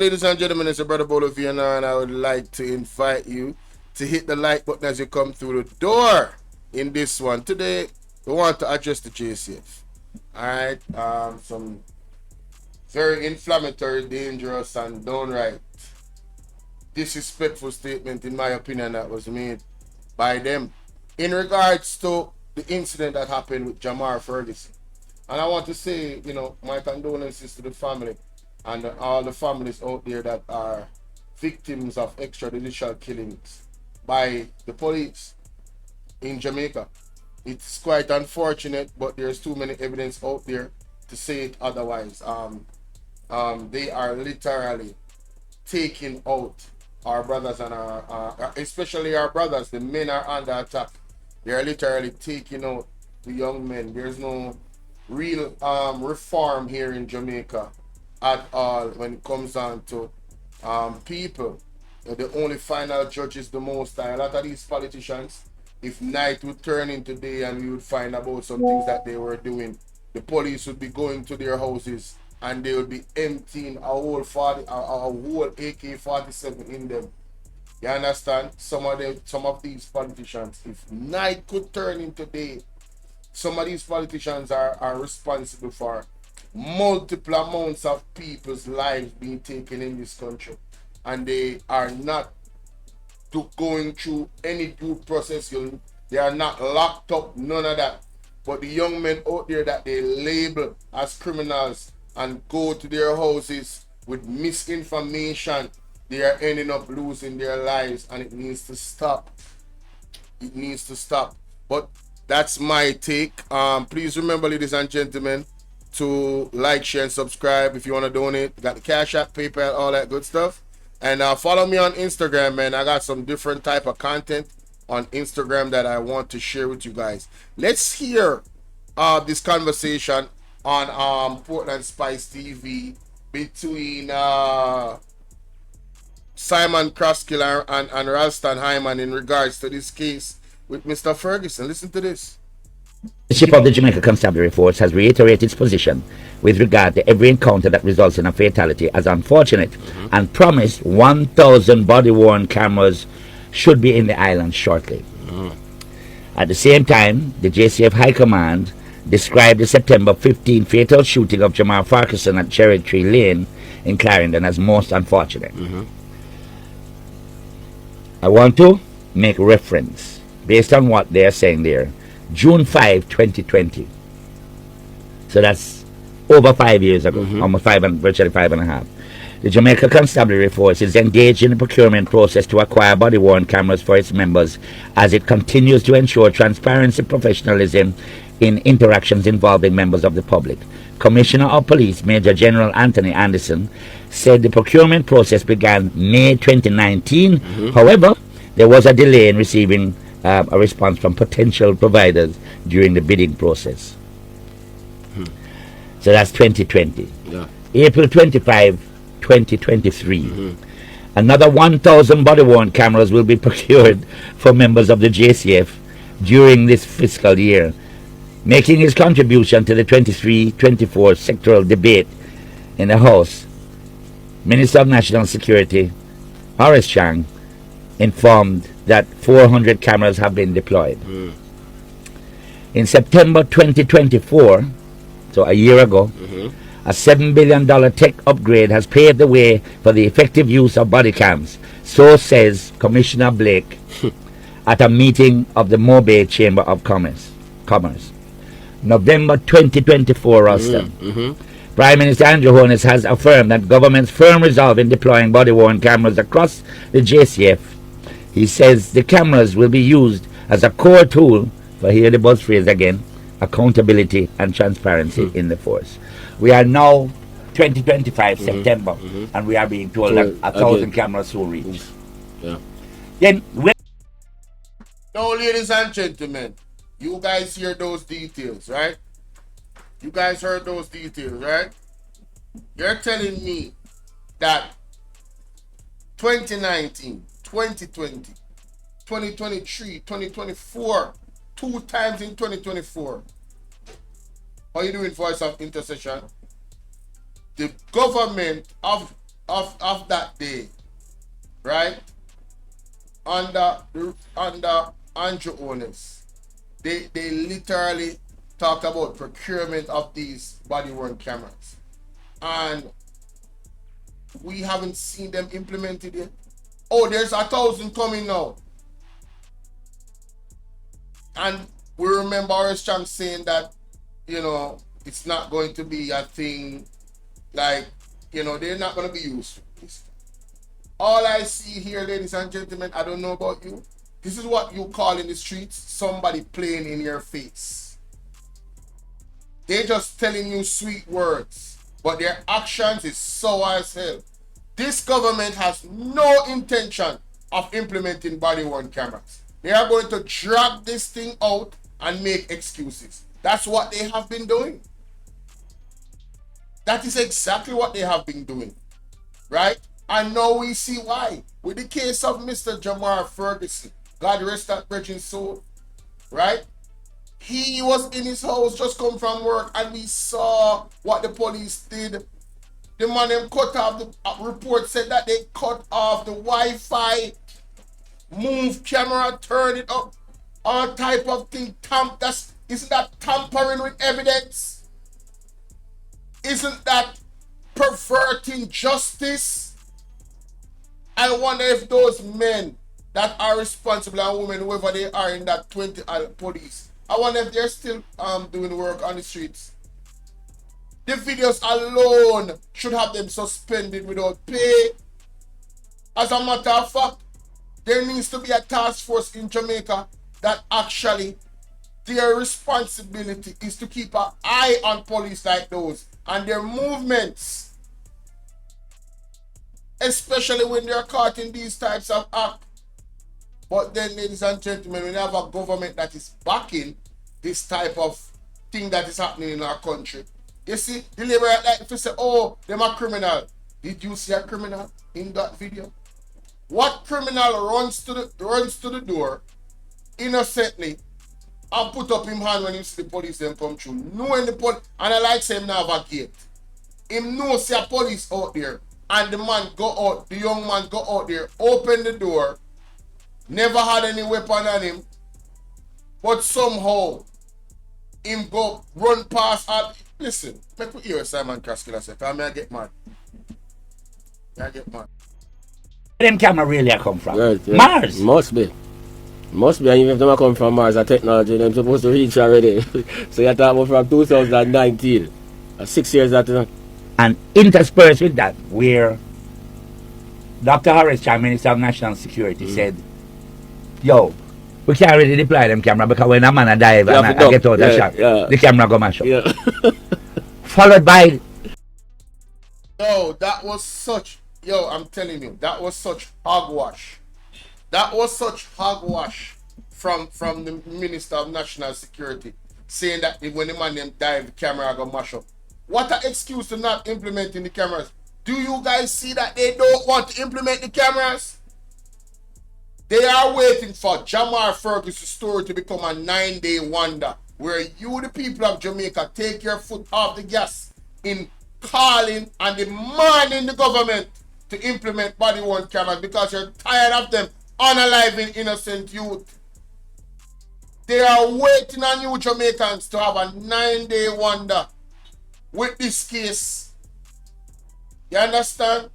Ladies and gentlemen, it's your brother Bolo Vienna, and I would like to invite you to hit the like button as you come through the door in this one. Today, we want to address the JCF. Alright, some very inflammatory, dangerous, and downright disrespectful statement, in my opinion, that was made by them in regards to the incident that happened with Jamar Ferguson. And I want to say, my condolences to the family and all the families out there that are victims of extrajudicial killings by the police in Jamaica. It's quite unfortunate, but there's too many evidence out there to say it otherwise. They are literally taking out our brothers and especially our brothers. The men are under attack. They are literally taking out the young men. There's no real reform here in Jamaica at all when it comes down to people. The only final judge is the Most High. A lot of these politicians, if night would turn into day and we would find about some things that they were doing, the police would be going to their houses and they would be emptying a whole AK-47 in them. You understand? Some of these politicians, if night could turn into day, some of these politicians are responsible for multiple amounts of people's lives being taken in this country, and they are not going through any due process. They are not locked up, none of that. But the young men out there that they label as criminals and go to their houses with misinformation, they are ending up losing their lives, and it needs to stop. It needs to stop. But that's my take. Please remember, ladies and gentlemen, to like, share, and subscribe. If you want to donate, got the Cash App, PayPal, all that good stuff. And follow me on Instagram, man. I got some different type of content on Instagram that I want to share with you guys. Let's hear this conversation on Portland Spice TV between Simon Croskill and Ralston Hyman in regards to this case with Mr. Ferguson. Listen to this. The chief of the Jamaica Constabulary Force has reiterated its position with regard to every encounter that results in a fatality as unfortunate and promised 1,000 body-worn cameras should be in the island shortly. At the same time, the JCF High Command described the September 15 fatal shooting of Jamar Ferguson at Cherry Tree Lane in Clarendon as most unfortunate. I want to make reference, based on what they are saying there, June 5, 2020. So that's over 5 years ago, almost virtually 5.5. The Jamaica Constabulary Force is engaged in the procurement process to acquire body-worn cameras for its members as it continues to ensure transparency, professionalism in interactions involving members of the public. Commissioner of Police Major General Anthony Anderson said the procurement process began May 2019. However, there was a delay in receiving a response from potential providers during the bidding process. So that's 2020. Yeah. April 25, 2023. Another 1,000 body-worn cameras will be procured for members of the JCF during this fiscal year. Making his contribution to the 23-24 sectoral debate in the House, Minister of National Security Horace Chang informed that 400 cameras have been deployed. In September 2024, so a year ago, a $7 billion tech upgrade has paved the way for the effective use of body cams. So says Commissioner Blake at a meeting of the Mobay Chamber of Commerce. November 2024, Ralston. Prime Minister Andrew Holness has affirmed that government's firm resolve in deploying body-worn cameras across the JCF. He says the cameras will be used as a core tool for, hear the buzz phrase again, accountability and transparency in the force. We are now 2025 September, and we are being told that 1,000 cameras will reach. Then, Now, ladies and gentlemen, you guys hear those details, right? You guys heard those details, right? You're telling me that 2019, 2020, 2023, 2024, 2 times in 2024. How you doing, Voice of Intercession? The government of of that day, right? Under Andrew Holness, they literally talk about procurement of these body worn cameras, and we haven't seen them implemented yet. Oh, there's 1,000 coming now, and we remember Horace Chang saying that, you know, it's not going to be a thing, like, you know, they're not going to be used. All I see here, ladies and gentlemen, I don't know about you, this is what you call in the streets somebody playing in your face. They're just telling you sweet words, but their actions is sour as hell. This government has no intention of implementing body-worn cameras. They are going to drag this thing out and make excuses. That's what they have been doing. That is exactly what they have been doing, right? And now we see why. With the case of Mr. Jamar Ferguson, God rest that virgin soul, right? He was in his house, just come from work, and we saw what the police did. The man them cut off, the report said that they cut off the Wi-Fi, move camera, turn it up, all type of thing. Isn't that tampering with evidence? Isn't that perverting justice? I wonder if those men that are responsible, and women, whoever they are in that 20 police, I wonder if they're still doing work on the streets. The videos alone should have them suspended without pay. As a matter of fact, there needs to be a task force in Jamaica that actually their responsibility is to keep an eye on police like those and their movements, especially when they're caught in these types of acts. But then, ladies and gentlemen, we have a government that is backing this type of thing that is happening in our country. You see, the labor like to say, oh, them a criminal. Did you see a criminal in that video? What criminal runs to the door innocently and put up him hand when you see the police them come through? Knowing the police, and I like say him now have a gate. Him know see a police out there, and the man go out, the young man go out there, open the door, never had any weapon on him, but somehow him go run past all. Listen, make me hear Simon Croskill say, because I get mad. I get mad. Where them camera really come from? Right, yeah. Mars. Must be, and even if them come from Mars, a technology them supposed to reach already. So you're talking about from 2019, 6 years that. And interspersed with that, where Dr. Horace, Chang, Minister of National Security, said, yo, we can't really deploy them camera because when a man a dive and I get out the shot, the camera go mash up. Yeah. Followed by... Yo, that was such... Yo, I'm telling you, that was such hogwash. That was such hogwash from the Minister of National Security, saying that when the man them dive, the camera go mash up. What an excuse to not implementing the cameras. Do you guys see that they don't want to implement the cameras? They are waiting for Jamar Ferguson's story to become a 9-day wonder, where you, the people of Jamaica, take your foot off the gas in calling and demanding the government to implement body-worn cameras because you're tired of them unaliving innocent youth. They are waiting on you Jamaicans to have a 9-day wonder with this case. You understand?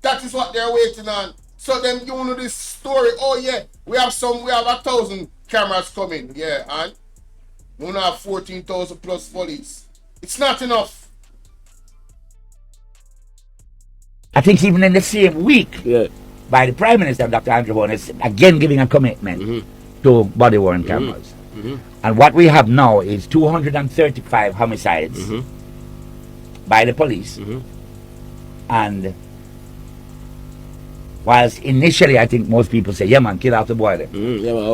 That is what they're waiting on. So then you know this story. Oh yeah, we have 1,000 cameras coming. Yeah, and we now have 14,000 plus police. It's not enough. I think even in the same week, by the Prime Minister, Dr. Andrew Holness, again giving a commitment to body-worn cameras. And what we have now is 235 homicides by the police. And whilst initially I think most people say, yeah man, kill out the boy there.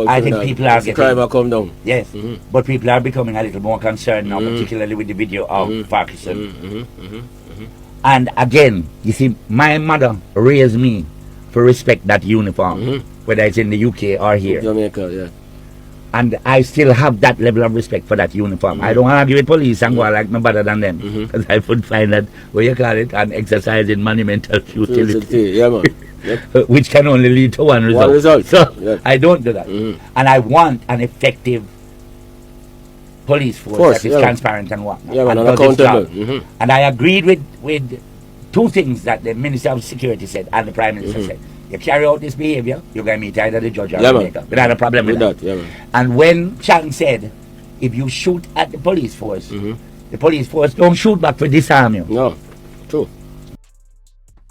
I think people are getting... crime will come down. Yes, but people are becoming a little more concerned now, particularly with the video of Parkinson. And again, you see, my mother raised me to respect that uniform, whether it's in the UK or here. Jamaica, yeah. And I still have that level of respect for that uniform. I don't argue with police and go like no better than them. Because I would find that, what you call it, an exercise in monumental futility. Yeah, man. Yep. Which can only lead to one result. One result. So Yep. I don't do that. And I want an effective police force that is transparent and whatnot. Yeah, man, and and does its job. accountable. And I agreed with two things that the Minister of Security said and the Prime Minister said. You carry out this behavior, you're going to meet either the judge or the maker. Without a problem with that. Yeah, man. And when Chang said, if you shoot at the police force, the police force don't shoot back for disarm you. No, true.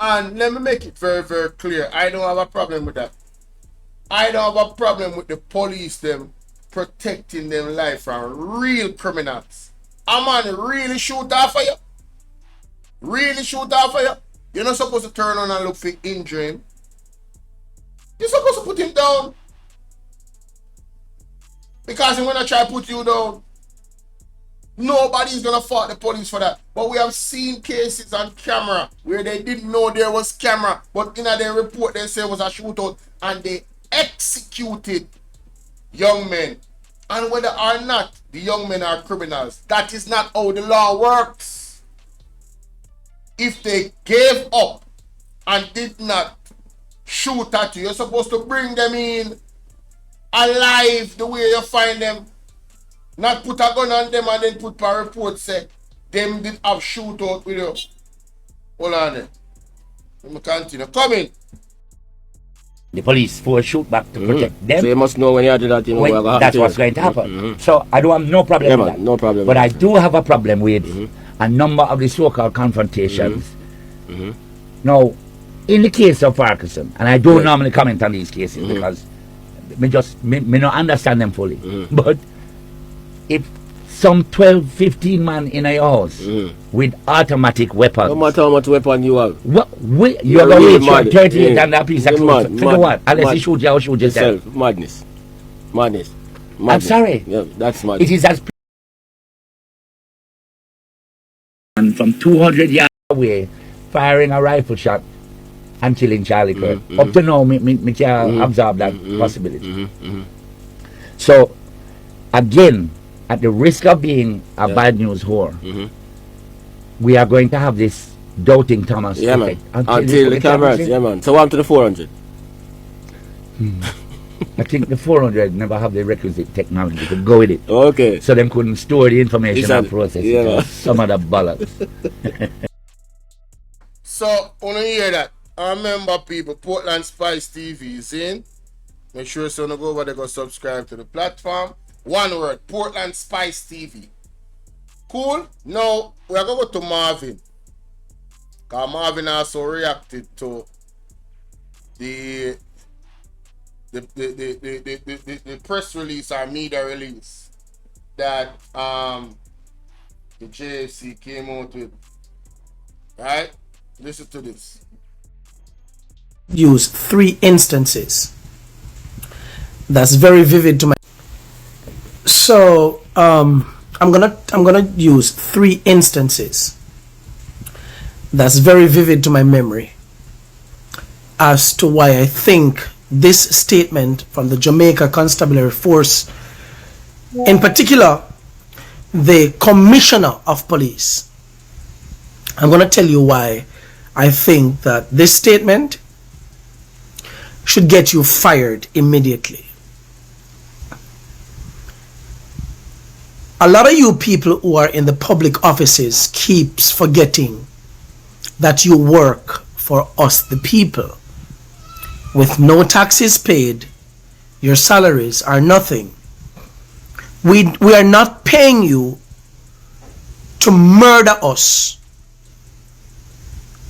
And let me make it very, very clear. I don't have a problem with that. I don't have a problem with the police them protecting them life from real criminals. A man really shoot off for you. Really shoot off for you. You're not supposed to turn on and look for injury him. You're supposed to put him down. Because when I try to put you down, nobody's gonna fault the police for that. But we have seen cases on camera where they didn't know there was camera, but in their report they say it was a shootout and they executed young men. And whether or not the young men are criminals, that is not how the law works. If they gave up and did not shoot at you, you're supposed to bring them in alive the way you find them. Not put a gun on them and then put a report say them did have shootout with you. Hold on there. Let me continue. Come in. The police force shoot back to protect them. So you must know when you do that, you know that's what's going to happen. So I don't have no problem with that. No problem. But I do have a problem with a number of the so-called confrontations. Now, in the case of Parkinson, and I don't normally comment on these cases because me not understand them fully. But if some 12, 15 man in a house with automatic weapons. No matter how much weapon you have. You're going to wait 38 and a piece of clothes. For what? Unless you shoot you or shoot yourself. Madness. I'm sorry. Yeah, that's madness. It is as and from 200 yards away, firing a rifle shot and killing Charlie Kirk. Up to now, me can absorb that possibility. So, again, at the risk of being a bad news whore, we are going to have this doubting Thomas effect until the cameras. Yeah, man. So, on to the 400. I think the 400 never have the requisite technology to go with it. Okay. So, them couldn't store the information and process it. Some of the bollocks. So, when you hear that, I remember people, Portland Spice TV is in. Make sure so you go over there, go subscribe to the platform. One word, Portland Spice TV. Cool? Now, we are going to go to Marvin. Because Marvin also reacted to the press release or media release that the JFC came out with. Right? Listen to this. Use 3 instances. That's very vivid to my. So I'm gonna use 3 instances. That's very vivid to my memory as to why I think this statement from the Jamaica Constabulary Force, in particular, the Commissioner of Police. I'm gonna tell you why I think that this statement should get you fired immediately. A lot of you people who are in the public offices keeps forgetting that you work for us the people. With no taxes paid, your salaries are nothing. We are not paying you to murder us.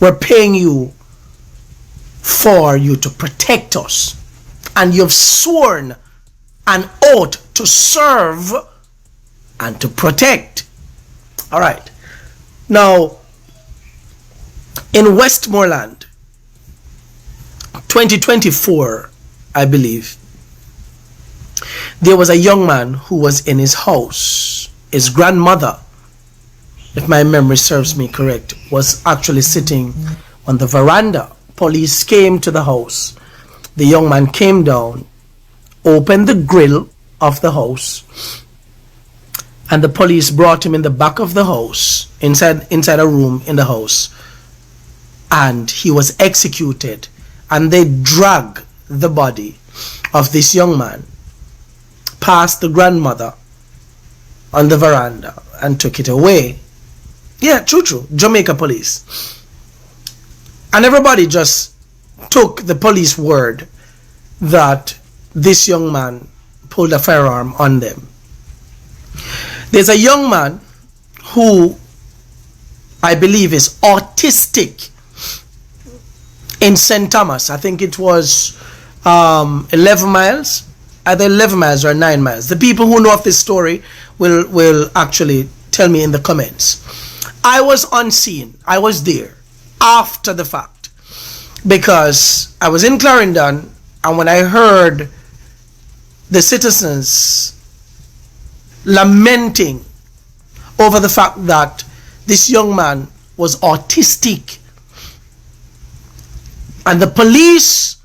We're paying you for you to protect us. And you've sworn an oath to serve and to protect. All right. Now, in Westmoreland, 2024, I believe, there was a young man who was in his house. His grandmother, if my memory serves me correct, was actually sitting on the veranda. Police came to the house. The young man came down, opened the grill of the house, and the police brought him in the back of the house, inside a room in the house, and he was executed. And they dragged the body of this young man past the grandmother on the veranda and took it away. Yeah, true. Jamaica police. And everybody just took the police word that this young man pulled a firearm on them. There's a young man who I believe is autistic in St. Thomas. I think it was 11 miles, either 11 miles or 9 miles. The people who know of this story will actually tell me in the comments. I was on scene. I was there after the fact because I was in Clarendon, and when I heard the citizens lamenting over the fact that this young man was autistic, and the police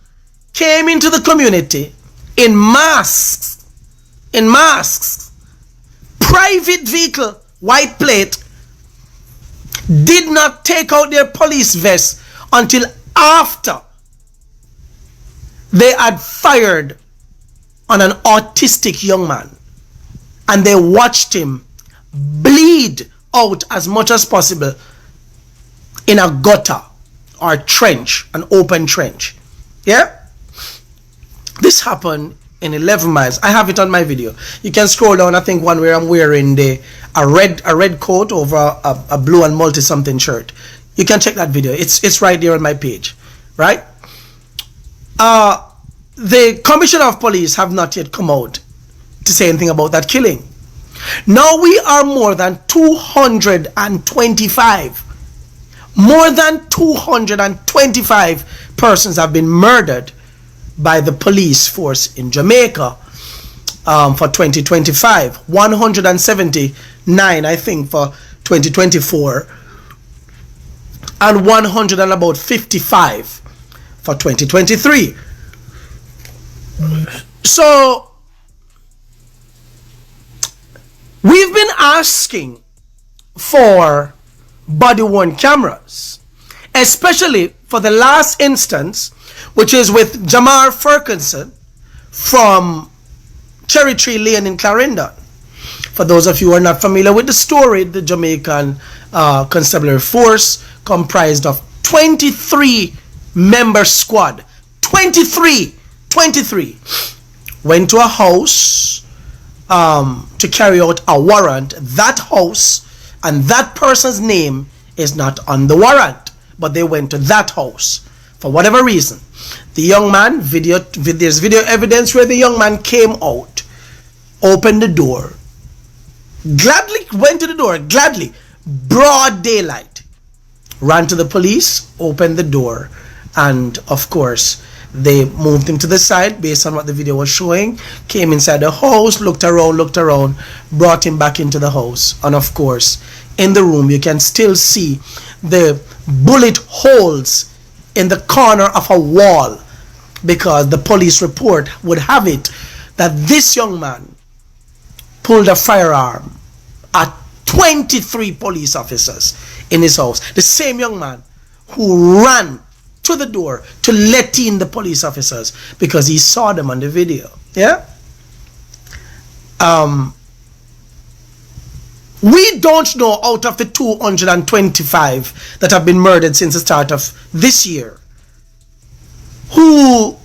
came into the community in masks, private vehicle, white plate, did not take out their police vests until after they had fired on an autistic young man, and they watched him bleed out as much as possible in a gutter or trench, an open trench. Yeah, this happened in 11 miles. I have it on my video. You can scroll down. I think one where I'm wearing a red coat over a blue and multi something shirt. You can check that video. It's right there on my page, right? The Commissioner of Police have not yet come out to say anything about that killing. Now we are more than 225. More than 225 persons have been murdered by the police force in Jamaica for 2025. 179, I think, for 2024. And 155 for 2023. So we've been asking for body-worn cameras, especially for the last instance, which is with Jamar Ferguson from Cherry Tree Lane in Clarendon. For those of you who are not familiar with the story, the Jamaican constabulary force comprised of 23 member squad, 23 went to a house to carry out a warrant. That house and that person's name is not on the warrant, but they went to that house for whatever reason. The young man, there's video evidence where the young man came out, opened the door, went to the door, broad daylight, ran to the police, opened the door, and of course they moved him to the side based on what the video was showing, came inside the house, looked around, brought him back into the house. And of course, in the room, you can still see the bullet holes in the corner of a wall, because the police report would have it that this young man pulled a firearm at 23 police officers in his house. The same young man who ran to the door to let in the police officers because he saw them on the video. Yeah. We don't know, out of the 225 that have been murdered since the start of this year, who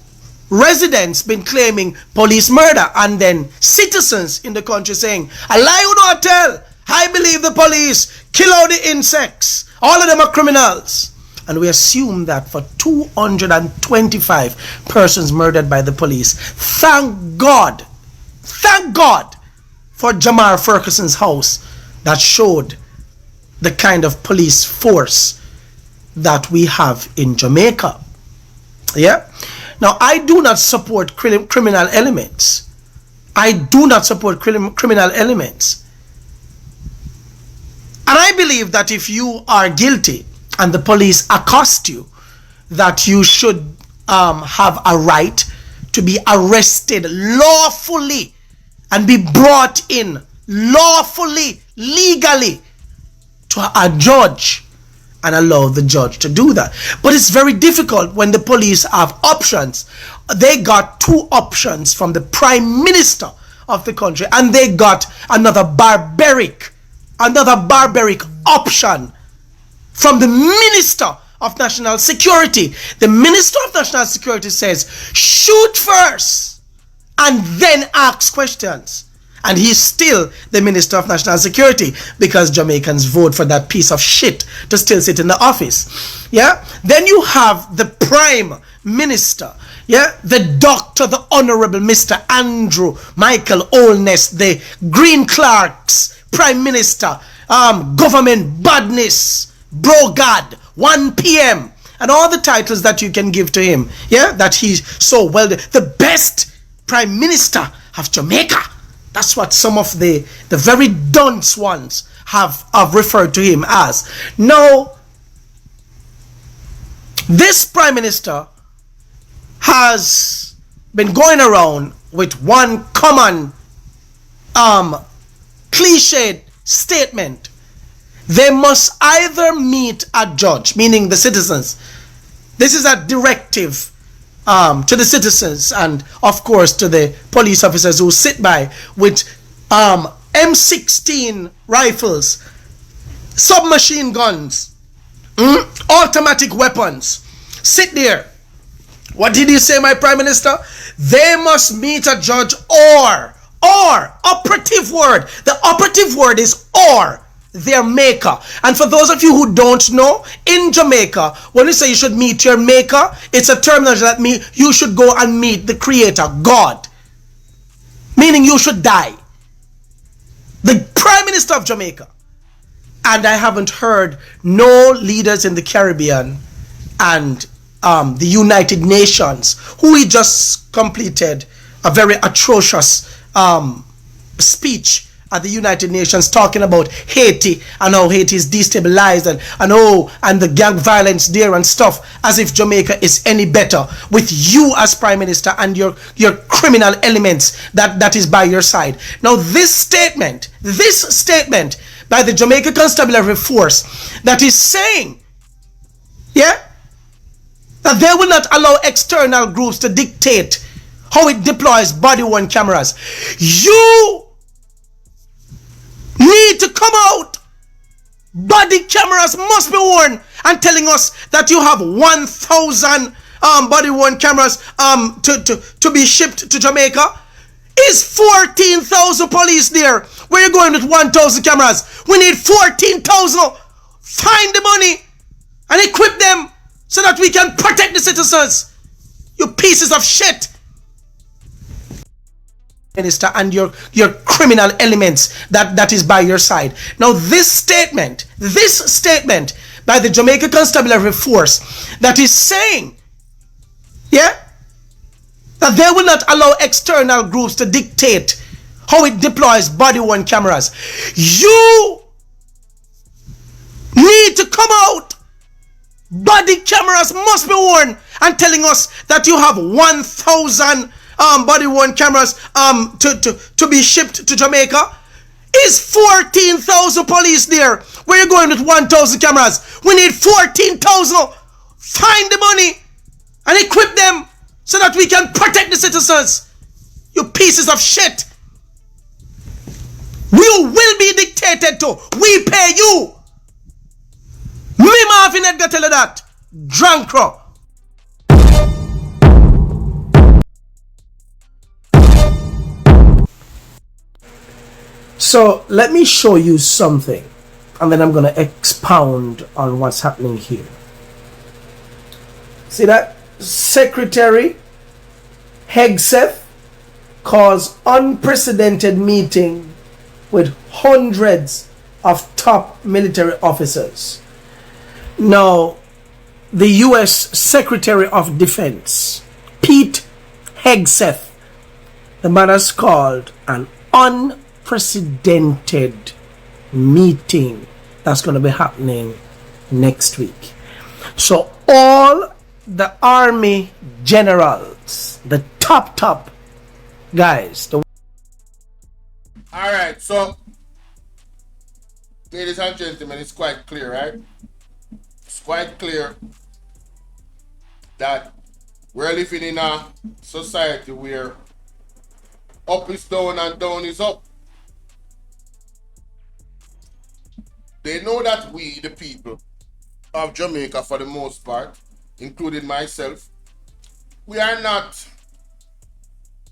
residents been claiming police murder, and then citizens in the country saying, a lie you not tell, I believe the police, kill all the insects, all of them are criminals. And we assume that for 225 persons murdered by the police, thank God for Jamar Ferguson's house that showed the kind of police force that we have in Jamaica. Yeah. Now, I do not support criminal elements. Criminal elements. And I believe that if you are guilty and the police accost you, that you should have a right to be arrested lawfully and be brought in lawfully, legally to a judge and allow the judge to do that. But it's very difficult when the police have options. They got two options from the prime minister of the country, and they got another barbaric option from the minister of national security. The minister of national security says, shoot first and then ask questions. And he's still the minister of national security because Jamaicans vote for that piece of shit to still sit in the office. Yeah. Then you have the prime minister. Yeah. The doctor, the honorable Mr. Andrew Michael Holness, the Green Clerks prime minister, government badness, bro God, 1 p.m. and all the titles that you can give to him. Yeah. That he's so well, the best prime minister of Jamaica. That's what some of the very dunce ones have referred to him as. Now, this prime minister has been going around with one common cliched statement. They must either meet a judge, meaning the citizens. This is a directive to the citizens and of course to the police officers who sit by with M16 rifles, submachine guns, automatic weapons. Sit there. What did he say, my prime minister? They must meet a judge or operative word. The operative word is or. Their maker. And for those of you who don't know, in Jamaica, when we say you should meet your maker, it's a terminology that means you should go and meet the creator, God. Meaning you should die. The prime minister of Jamaica. And I haven't heard no leaders in the Caribbean and the United Nations, who he just completed a very atrocious speech at the United Nations talking about Haiti and how Haiti is destabilized and the gang violence there and stuff, as if Jamaica is any better with you as prime minister and your criminal elements that is by your side. Now this statement by the Jamaica Constabulary Force that is saying, yeah, that they will not allow external groups to dictate how it deploys body-worn cameras. You need to come out. Body cameras must be worn, and telling us that you have 1,000 body-worn cameras to be shipped to Jamaica. Is 14,000 police there? Where are you going with 1,000 cameras? We need 14,000. Find the money and equip them so that we can protect the citizens. You pieces of shit. Minister and your criminal elements that is by your side. Now this statement by the Jamaica Constabulary Force that is saying, yeah, that they will not allow external groups to dictate how it deploys body-worn cameras. You need to come out. Body cameras must be worn, and telling us that you have 1,000 body-worn cameras to be shipped to Jamaica. Is 14,000 police there? Where are you going with 1,000 cameras? We need 14,000. Find the money and equip them so that we can protect the citizens. You pieces of shit. You will be dictated to. We pay you. Me Marvin Edgar tell you that. Drunkro. So let me show you something, and then I'm going to expound on what's happening here. See that? Secretary Hegseth calls unprecedented meeting with hundreds of top military officers. Now, the U.S. Secretary of Defense, Pete Hegseth, the man has called an unprecedented meeting that's going to be happening next week. So all the army generals, the top guys, the So, ladies and gentlemen, it's quite clear, right? It's quite clear that we're living in a society where up is down and down is up. They know that we, the people of Jamaica, for the most part, including myself, we are not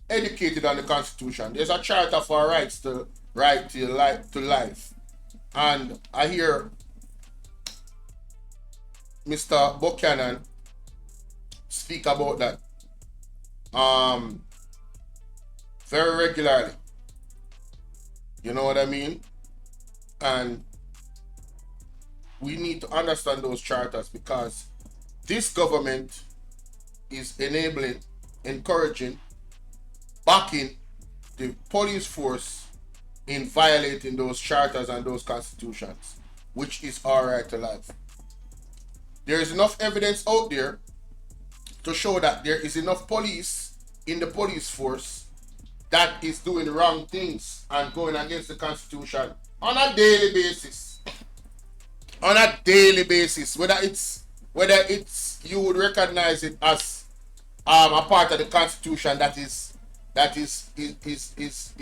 educated on the Constitution. There's a charter for our rights to right to life. And I hear Mr. Buchanan speak about that very regularly. You know what I mean? And we need to understand those charters, because this government is enabling, encouraging, backing the police force in violating those charters and those constitutions, which is our right to life. There is enough evidence out there to show that there is enough police in the police force that is doing wrong things and going against the Constitution on a daily basis. On a daily basis, whether it's you would recognize it as a part of the Constitution that is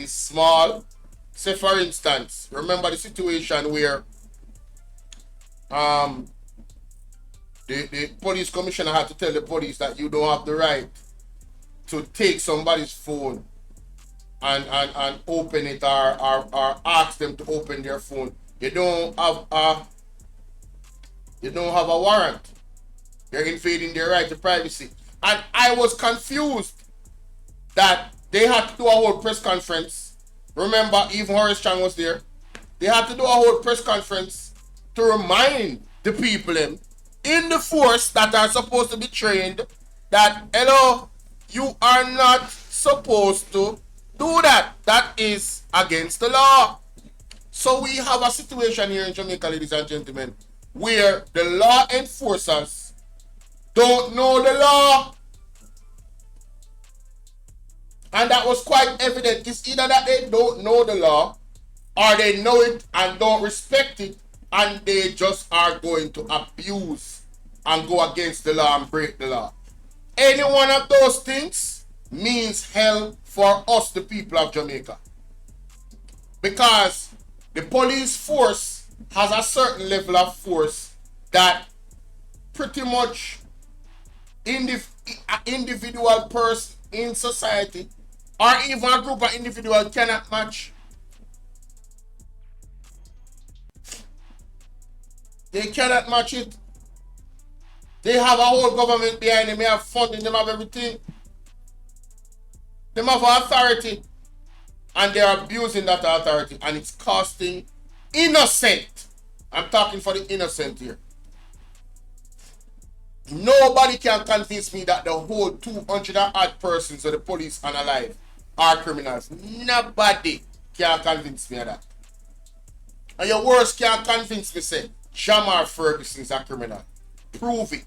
small. Say for instance, remember the situation where the police commissioner had to tell the police that you don't have the right to take somebody's phone and open it, or ask them to open their phone. You don't have a warrant. You're invading their right to privacy. And I was confused that they had to do a whole press conference. Remember, even Horace Chang was there. They had to do a whole press conference to remind the people in the force that are supposed to be trained that, hello, you are not supposed to do that. That is against the law. So we have a situation here in Jamaica, ladies and gentlemen, where the law enforcers don't know the law. And that was quite evident. It's either that they don't know the law, or they know it and don't respect it, and they just are going to abuse and go against the law and break the law. Any one of those things means hell for us, the people of Jamaica. Because the police force has a certain level of force that pretty much individual person in society or even a group of individuals cannot match. They cannot match it. They have a whole government behind them. They have funding. They have everything. They have authority. And they are abusing that authority. And it's costing innocent. I'm talking for the innocent here. Nobody can convince me that the whole 200 odd persons of the police and alive are criminals. Nobody can convince me of that. And your worst can't convince me, say, Jamal Ferguson is a criminal. Prove it.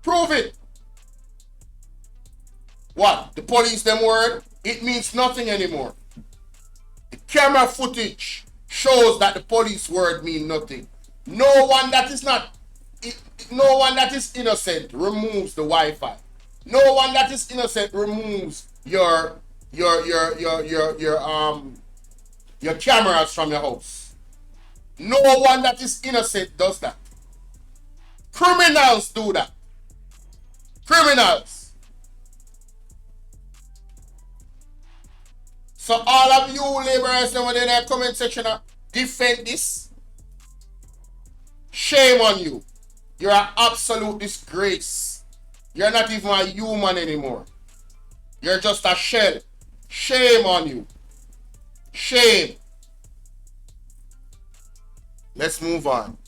Prove it. What? The police them word? It means nothing anymore. The camera footage shows that the police word mean nothing. No one that is innocent removes the Wi-Fi. No one that is innocent removes your cameras from your house. No one that is innocent does that. Criminals do that. Criminals. So all of you laborers over there in the comment section defend this. Shame on you. You're an absolute disgrace. You're not even a human anymore. You're just a shell. Shame on you. Shame. Let's move on.